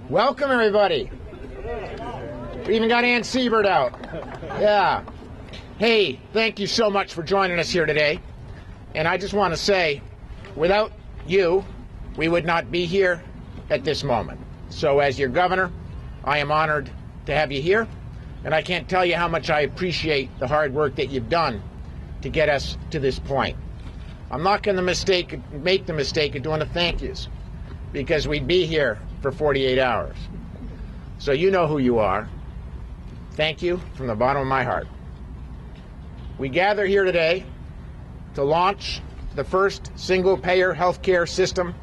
Welcome, everybody. We even got Ann Siebert out. Yeah. Hey, thank you so much for joining us here today. And I just want to say, without you, we would not be here at this moment. So as your governor, I am honored to have you here. And I can't tell you how much I appreciate the hard work that you've done to get us to this point. I'm not going to make the mistake of doing the thank yous, because we'd be here for 48 hours. So you know who you are. Thank you from the bottom of my heart. We gather here today to launch the first single-payer healthcare system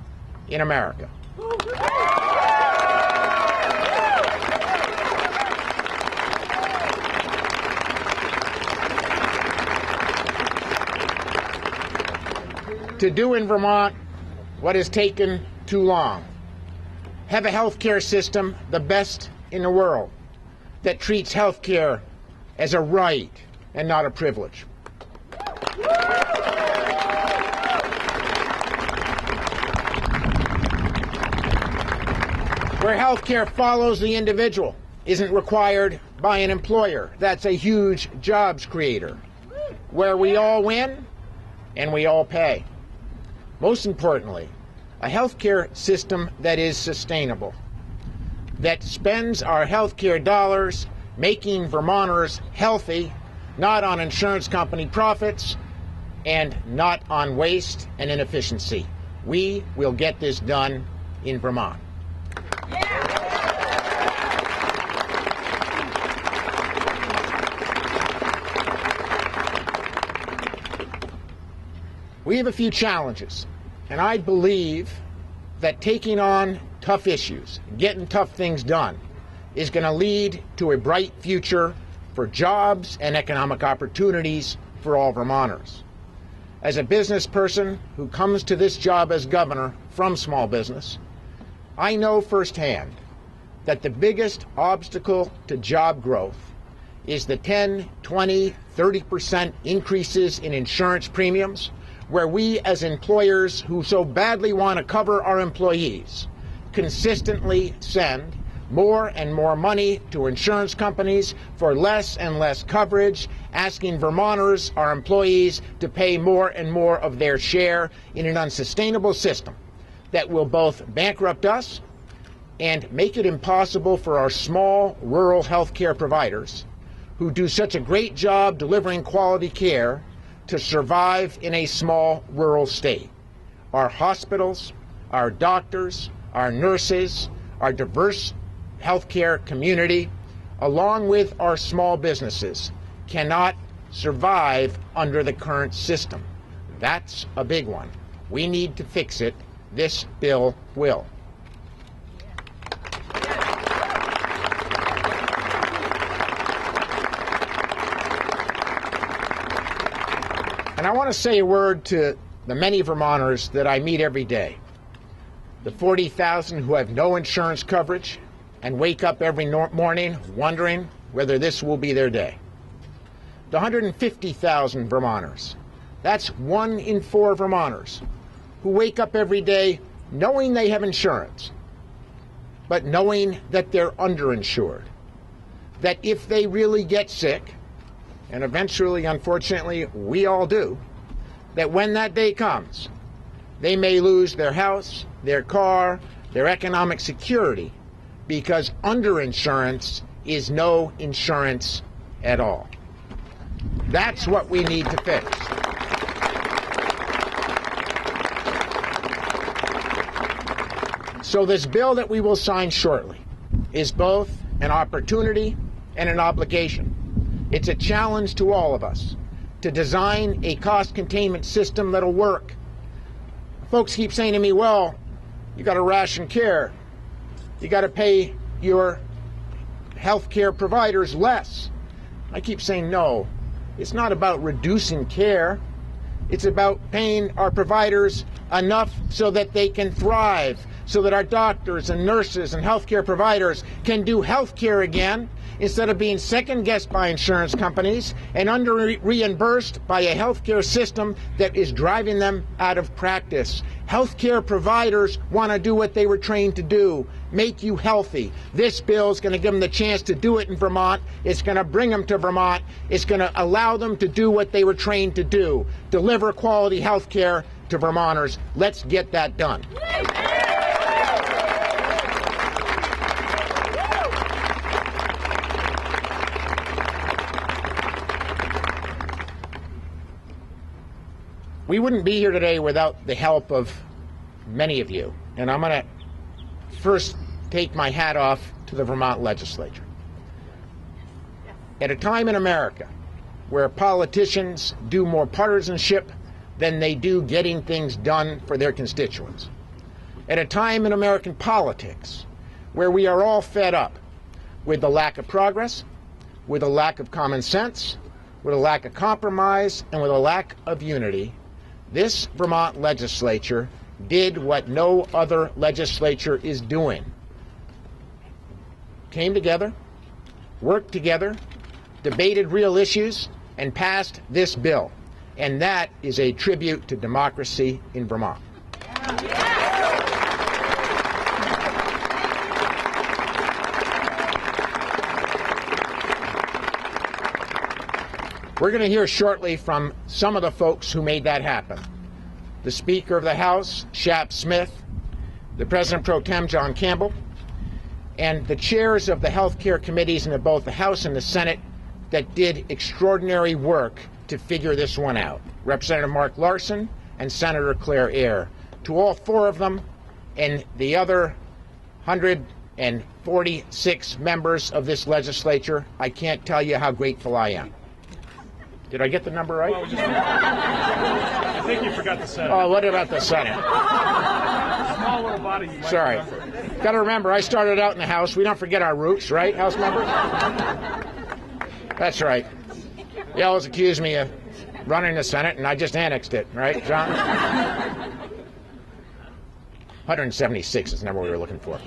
in America. To do in Vermont what has taken too long. Have a healthcare system, the best in the world, that treats healthcare as a right and not a privilege. Where healthcare follows the individual, isn't required by an employer. That's a huge jobs creator. Where we all win and we all pay. Most importantly, a healthcare system that is sustainable, that spends our healthcare dollars making Vermonters healthy, not on insurance company profits and not on waste and inefficiency. We will get this done in Vermont. We have a few challenges, and I believe that taking on tough issues, getting tough things done, is going to lead to a bright future for jobs and economic opportunities for all Vermonters. As a business person who comes to this job as governor from small business, I know firsthand that the biggest obstacle to job growth is the 10, 20, 30% increases in insurance premiums, where we as employers who so badly want to cover our employees consistently send more and more money to insurance companies for less and less coverage, asking Vermonters, our employees, to pay more and more of their share in an unsustainable system that will both bankrupt us and make it impossible for our small rural healthcare providers who do such a great job delivering quality care to survive in a small rural state. Our hospitals, our doctors, our nurses, our diverse healthcare community, along with our small businesses, cannot survive under the current system. That's a big one. We need to fix it. This bill will. And I want to say a word to the many Vermonters that I meet every day. The 40,000 who have no insurance coverage and wake up every morning wondering whether this will be their day. The 150,000 Vermonters, that's 1 in 4 Vermonters, who wake up every day knowing they have insurance, but knowing that they're underinsured. That if they really get sick, and eventually, unfortunately, we all do, that when that day comes, they may lose their house, their car, their economic security, because underinsurance is no insurance at all. That's what we need to fix. So this bill that we will sign shortly is both an opportunity and an obligation. It's a challenge to all of us to design a cost containment system that'll work. Folks keep saying to me, well, you got to ration care. You got to pay your health care providers less. I keep saying, no, it's not about reducing care. It's about paying our providers enough so that they can thrive, so that our doctors and nurses and healthcare providers can do healthcare again instead of being second-guessed by insurance companies and under-reimbursed by a healthcare system that is driving them out of practice. Healthcare providers want to do what they were trained to do, make you healthy. This bill is going to give them the chance to do it in Vermont. It's going to bring them to Vermont. It's going to allow them to do what they were trained to do, deliver quality healthcare to Vermonters. Let's get that done. We wouldn't be here today without the help of many of you. And I'm going to first take my hat off to the Vermont legislature. At a time in America where politicians do more partisanship than they do getting things done for their constituents. At a time in American politics where we are all fed up with the lack of progress, with a lack of common sense, with a lack of compromise, and with a lack of unity, this Vermont legislature did what no other legislature is doing. Came together, worked together, debated real issues, and passed this bill. And that is a tribute to democracy in Vermont. We're going to hear shortly from some of the folks who made that happen. The Speaker of the House, Shap Smith, the President Pro Tem, John Campbell, and the chairs of the healthcare committees in both the House and the Senate that did extraordinary work to figure this one out. Representative Mark Larson and Senator Claire Ayer. To all four of them and the other 146 members of this legislature, I can't tell you how grateful I am. Did I get the number right? Well, I think you forgot the Senate. Oh, what about the Senate? Small little body. You might Sorry. Got to remember, I started out in the House. We don't forget our roots, right, House members? That's right. You always accuse me of running the Senate, and I just annexed it, right, John? 176 is the number we were looking for.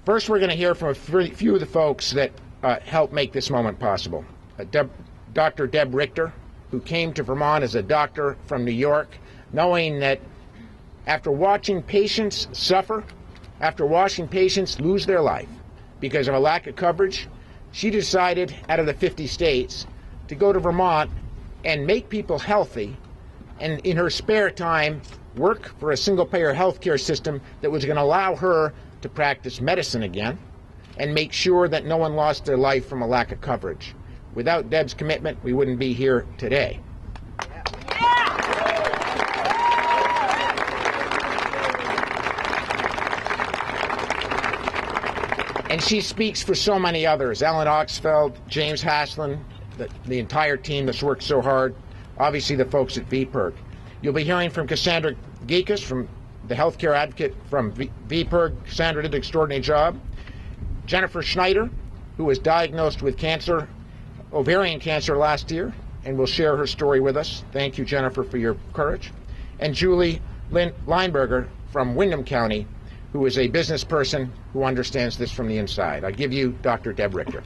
First, we're going to hear from a few of the folks that helped make this moment possible. Dr. Deb Richter, who came to Vermont as a doctor from New York, knowing that after watching patients suffer, after watching patients lose their life because of a lack of coverage, she decided, out of the 50 states, to go to Vermont and make people healthy, and in her spare time, work for a single-payer healthcare system that was going to allow her to practice medicine again and make sure that no one lost their life from a lack of coverage. Without Deb's commitment, we wouldn't be here today. And she speaks for so many others. Alan Oxfeld, James Haslin, the entire team that's worked so hard, obviously the folks at VPIRG. You'll be hearing from Cassandra Gekas, from the healthcare advocate from VPIRG. Cassandra did an extraordinary job. Jennifer Schneider, who was diagnosed with cancer, ovarian cancer last year, and will share her story with us. Thank you, Jennifer, for your courage. And Julie Lineberger from Windham County, who is a business person who understands this from the inside. I give you Dr. Deb Richter.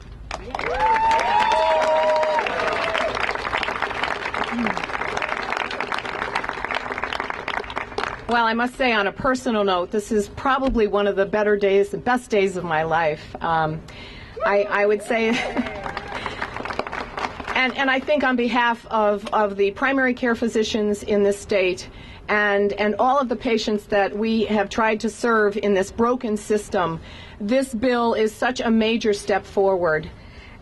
Well, I must say, on a personal note, this is probably one of the better days, the best days of my life. I would say, and I think on behalf of the primary care physicians in this state and all of the patients that we have tried to serve in this broken system, this bill is such a major step forward.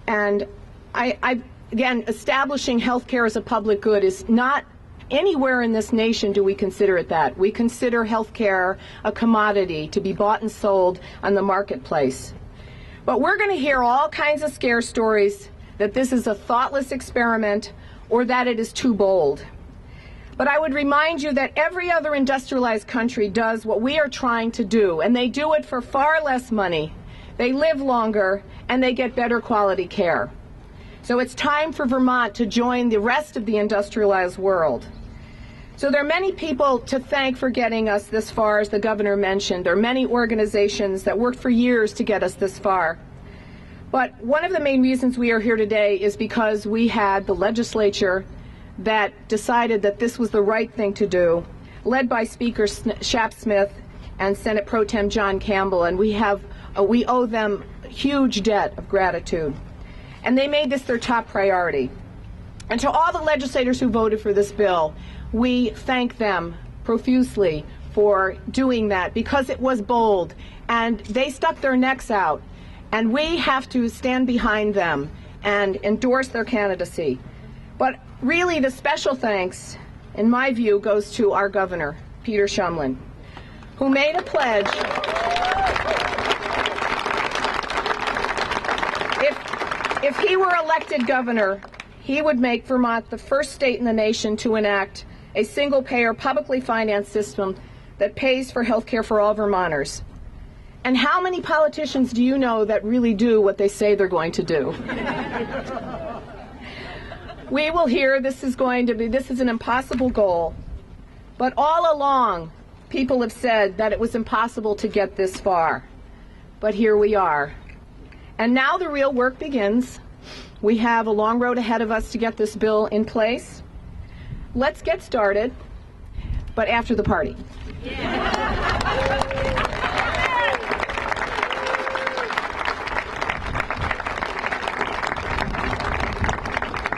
And again, establishing health care as a public good is not anywhere in this nation do we consider it that. We consider health care a commodity to be bought and sold on the marketplace. But we're going to hear all kinds of scare stories that this is a thoughtless experiment or that it is too bold. But I would remind you that every other industrialized country does what we are trying to do, and they do it for far less money. They live longer, and they get better quality care. So it's time for Vermont to join the rest of the industrialized world. So there are many people to thank for getting us this far, as the governor mentioned. There are many organizations that worked for years to get us this far. But one of the main reasons we are here today is because we had the legislature that decided that this was the right thing to do, led by Speaker Shap Smith and Senate Pro Tem John Campbell, and we owe them a huge debt of gratitude. And they made this their top priority. And to all the legislators who voted for this bill, we thank them profusely for doing that, because it was bold, and they stuck their necks out, and we have to stand behind them and endorse their candidacy. But really, the special thanks, in my view, goes to our governor, Peter Shumlin, who made a pledge. If he were elected governor, he would make Vermont the first state in the nation to enact a single-payer, publicly financed system that pays for health care for all Vermonters. And how many politicians do you know that really do what they say they're going to do? We will hear this is an impossible goal. But all along, people have said that it was impossible to get this far. But here we are. And now the real work begins. We have a long road ahead of us to get this bill in place. Let's get started, but after the party. Yeah.